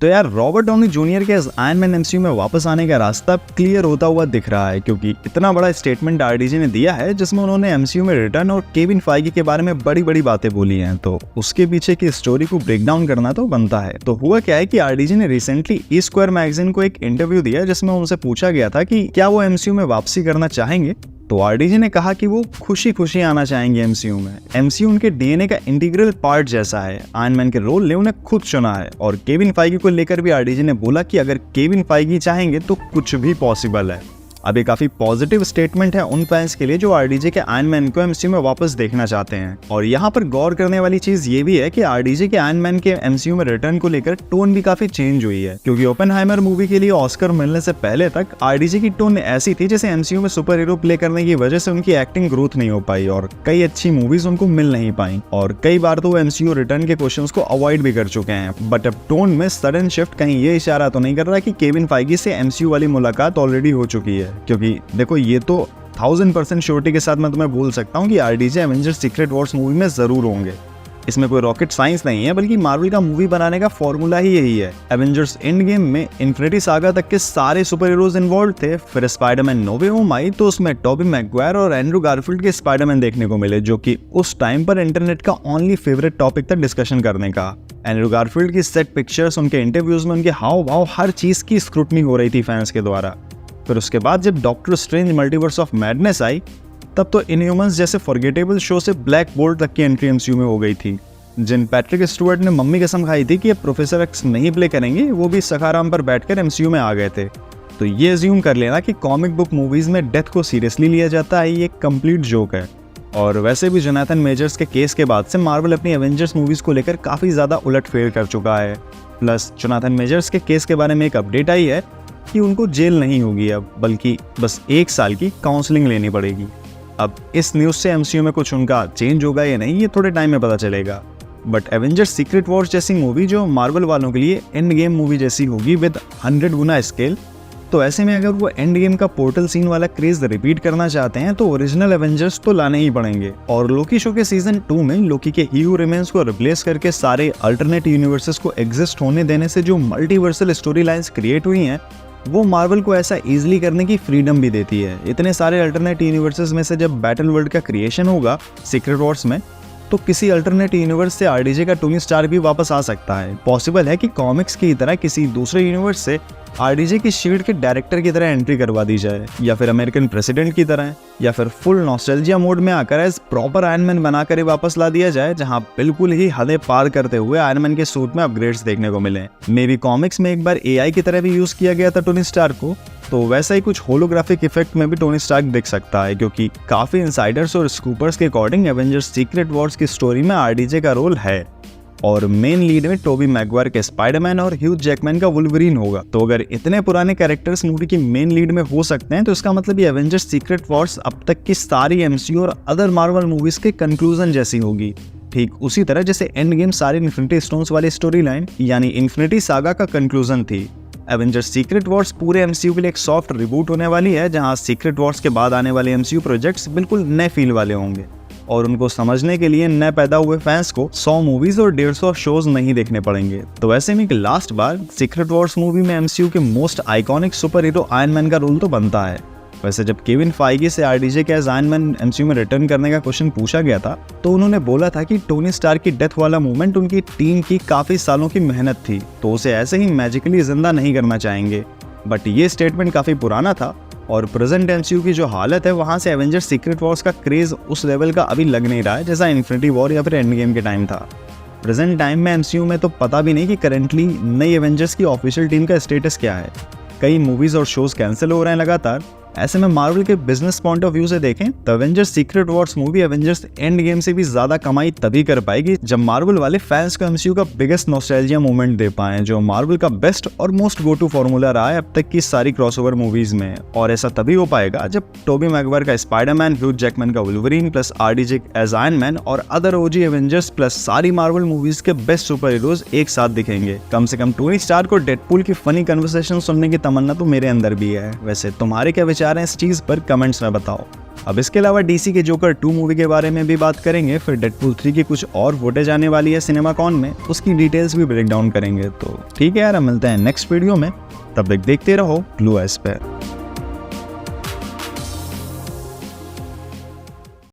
तो यार Robert Downey junior के आयरन मैन एमसीयू में वापस आने का रास्ता क्लियर होता हुआ दिख रहा है, क्योंकि इतना बड़ा स्टेटमेंट आरडीजे ने दिया है जिसमें उन्होंने एमसीयू में रिटर्न और केविन फाइगी के बारे में बड़ी बड़ी बातें बोली हैं। तो उसके पीछे की स्टोरी को ब्रेक डाउन करना तो बनता है। तो हुआ क्या है कि आरडीजे ने रिसेंटली ई स्क्वायर मैगजीन को एक इंटरव्यू दिया जिसमें उनसे पूछा गया था कि क्या वो एमसीयू में वापसी करना चाहेंगे। तो आरडीजे ने कहा कि वो खुशी खुशी आना चाहेंगे एमसीयू में। एमसीयू उनके डीएनए का इंटीग्रल पार्ट जैसा है। आयरन मैन के रोल ने उन्हें खुद चुना है। और केविन फाइगी को लेकर भी आरडीजे ने बोला कि अगर केविन फाइगी चाहेंगे तो कुछ भी पॉसिबल है। अब ये काफी पॉजिटिव स्टेटमेंट है उन फैंस के लिए जो आरडीजे के आयरन मैन को एमसीयू में वापस देखना चाहते हैं। और यहाँ पर गौर करने वाली चीज ये भी है कि आरडीजे के आयरन मैन के एमसीयू में रिटर्न को लेकर टोन भी काफी चेंज हुई है, क्योंकि ओपेनहाइमर मूवी के लिए ऑस्कर मिलने से पहले तक आरडीजे की टोन ऐसी थी जैसे एमसीयू में सुपर हीरो प्ले करने की वजह से उनकी एक्टिंग ग्रोथ नहीं हो पाई और कई अच्छी मूवीज उनको मिल नहीं पाई। और कई बार तो वो एमसीयू रिटर्न के क्वेश्चंस को अवॉइड भी कर चुके हैं। बट अब टोन में सडन शिफ्ट कहीं ये इशारा तो नहीं कर रहा कि केविन फाइगी से एमसीयू वाली मुलाकात ऑलरेडी हो चुकी है, क्योंकि देखो ये तो 1000% श्योरिटी के साथ मैं तुम्हें बोल सकता हूँ कि RDJ Avengers secret Wars movie में जरूर होंगे। इसमें कोई रॉकेट साइंस नहीं है, बल्कि मार्वल का मूवी बनाने का फॉर्मूला ही यही है। एवेंजर्स एंड गेम में इन्फिनिटी सागा तक के सारे सुपर हीरोज इन्वॉल्व थे। फिर स्पाइडरमैन नो वे होम आई तो उसमें टोबी मैगवायर और एंड्रू गारफील्ड के स्पाइडरमैन देखने को मिले, जो कि उस टाइम पर इंटरनेट का ओनली फेवरेट टॉपिक था डिस्कशन करने का। एंड्रू गारफील्ड की सेट पिक्चर्स, उनके इंटरव्यूज में उनके हाव भाव, हर चीज की स्क्रूटनी हो रही थी फैंस के द्वारा। फिर उसके बाद जब Doctor Strange Multiverse of Madness आई तब तो इनह्यूमंस जैसे फॉरगेटेबल शो से ब्लैक बोल्ट तक की एंट्री एमसीयू में हो गई थी। जिन पैट्रिक स्टुअर्ट ने मम्मी कसम खाई थी कि प्रोफेसर एक्स नहीं प्ले करेंगे, वो भी सखाराम पर बैठकर एमसीयू में आ गए थे। तो ये अज्यूम कर लेना कि कॉमिक बुक मूवीज में डेथ को सीरियसली लिया जाता है, ये एक कंप्लीट जोक है। और वैसे भी जोनाथन मेजर्स के केस के बाद से मार्वल अपनी एवेंजर्स मूवीज को लेकर काफी ज्यादा उलटफेर कर चुका है। प्लस जोनाथन मेजर्स के केस के बारे में एक अपडेट आई है कि उनको जेल नहीं होगी अब, बल्कि बस 1 साल की काउंसलिंग लेनी पड़ेगी। अब इस न्यूज़ से एमसीयू में कुछ उनका चेंज होगा या नहीं, ये थोड़े टाइम में पता चलेगा। बट एवेंजर्स सीक्रेट वॉर्स जैसी मूवी जो मार्वल वालों के लिए एंड गेम मूवी जैसी होगी विद 100 गुना स्केल, तो ऐसे में अगर वो एंड गेम का पोर्टल सीन वाला क्रेज रिपीट करना चाहते हैं तो ओरिजिनल एवेंजर्स तो लाने ही पड़ेंगे। और लोकी शो के सीजन 2 में लोकी के ही हू रिमेन्स को रिप्लेस करके सारे अल्टरनेट यूनिवर्सेस को एग्जिस्ट होने देने से जो मल्टीवर्सल स्टोरी लाइन्स क्रिएट हुई हैं, वो मार्वल को ऐसा इजीली करने की फ्रीडम भी देती है। इतने सारे अल्टरनेट यूनिवर्सेस में से जब बैटल वर्ल्ड का क्रिएशन होगा सीक्रेट वॉर्स में, तो किसी अल्टरनेट यूनिवर्स से आरडीजे का टोनी स्टार्क भी वापस आ सकता है। पॉसिबल है कि कॉमिक्स की तरह किसी दूसरे यूनिवर्स से आरडीजे की शील्ड के डायरेक्टर की तरह एंट्री करवा दी जाए, या फिर अमेरिकन प्रेसिडेंट की तरह, या फिर फुल नॉस्टैल्जिया मोड में आकर एज प्रॉपर आयरन मैन बनाकर ही वापस ला दिया जाए, जहां बिल्कुल ही हदें पार करते हुए आयरन मैन के सूट में अपग्रेड्स देखने को मिले। मे बी कॉमिक्स में एक बार एआई की तरह भी यूज किया गया था टोनी स्टार्क को, तो वैसा ही कुछ होलोग्राफिक इफेक्ट में भी टोनी स्टार्क दिख सकता है, क्योंकि काफी इनसाइडर्स और स्कूपर्स के अकॉर्डिंग एवेंजर्स सीक्रेट वॉर्स की स्टोरी में आरडीजे का रोल है। और मेन लीड में टोबी मैगवायर के स्पाइडरमैन और ह्यू जैकमैन का वुल्वरीन होगा। तो अगर इतने पुराने कैरेक्टर्स मूवी की मेन लीड में हो सकते हैं, तो इसका मतलब ये एवेंजर्स सीक्रेट वॉर्स अब तक की सारी एमसीयू और अदर मार्वल मूवीज के कंक्लूजन जैसी होगी। ठीक उसी तरह जैसे एंड गेम सारी इन्फिनिटी स्टोन्स वाली स्टोरी लाइन यानी इन्फिनिटी सागा का कंक्लूजन थी। एवेंजर्स सीक्रेट वॉर्स पूरे एमसीयू के लिए एक सॉफ्ट रिबूट होने वाली है, जहां सीक्रेट वॉर्स के बाद आने वाले एमसीयू प्रोजेक्ट्स बिल्कुल नए फील वाले होंगे। और उनको समझने के लिए नए पैदा हुए फैंस को 100 मूवीज और 150 शोज नहीं देखने पड़ेंगे। तो ऐसे में लास्ट बार सीक्रेट वॉर्स मूवी में एमसीयू के most iconic super hero iron man का रोल तो बनता है। वैसे जब केविन फाइगी से आरडीजे के एज आयरन मैन एमसीयू में रिटर्न करने का क्वेश्चन पूछा गया था, तो उन्होंने बोला था कि टोनी स्टार्क की डेथ वाला मोमेंट उनकी टीम की काफी सालों की मेहनत थी, तो उसे ऐसे ही मैजिकली जिंदा नहीं करना चाहेंगे। बट ये स्टेटमेंट काफी पुराना था और प्रेजेंट एमसीयू की जो हालत है, वहां से एवेंजर्स सीक्रेट वॉर्स का क्रेज उस लेवल का अभी लग नहीं रहा है जैसा इन्फिनिटी वॉर या फिर एंड गेम के टाइम था। प्रेजेंट टाइम में एमसीयू में तो पता भी नहीं कि करेंटली नई एवेंजर्स की ऑफिशियल टीम का स्टेटस क्या है। कई मूवीज और शोज कैंसिल हो रहे हैं लगातार। ऐसे में मार्वल के बिजनेस पॉइंट ऑफ व्यू से देखें तो Avengers secret Wars movie Avengers end game से भी ज्यादा कमाई तभी कर पाएगी जब मार्वल वाले फैंस को एमसीयू का बिगेस्ट नॉस्टैल्जिया मोमेंट दे पाएं, जो मार्वल का बेस्ट और मोस्ट गो टू फॉर्मूला रहा है अब तक की सारी क्रॉसओवर मूवीज में। और ऐसा तभी हो पाएगा जब टोबी मैगवायर का स्पाइडरमैन, ह्यू जैकमैन का Wolverine plus RDJ as Iron Man और अदर ओजी एवेंजर्स प्लस सारी मार्वल मूवीज के बेस्ट सुपर हीरोज एक साथ दिखेंगे। कम से कम टोनी स्टार्क और डेडपूल की फनी कन्वर्सेशन सुनने की तमन्ना तो मेरे अंदर भी है। वैसे तुम्हारे क्या विचार हैं इस चीज पर, कमेंट्स में बताओ। अब इसके अलावा डीसी के जोकर 2 मूवी के बारे में भी बात करेंगे, फिर डेडपूल 3 की कुछ और फुटेज आने वाली है सिनेमाकॉन में, उसकी डिटेल्स भी ब्रेक डाउन करेंगे। तो ठीक है यार, हम मिलते हैं नेक्स्ट वीडियो में, तब तक देखते रहो ब्लू एस पे।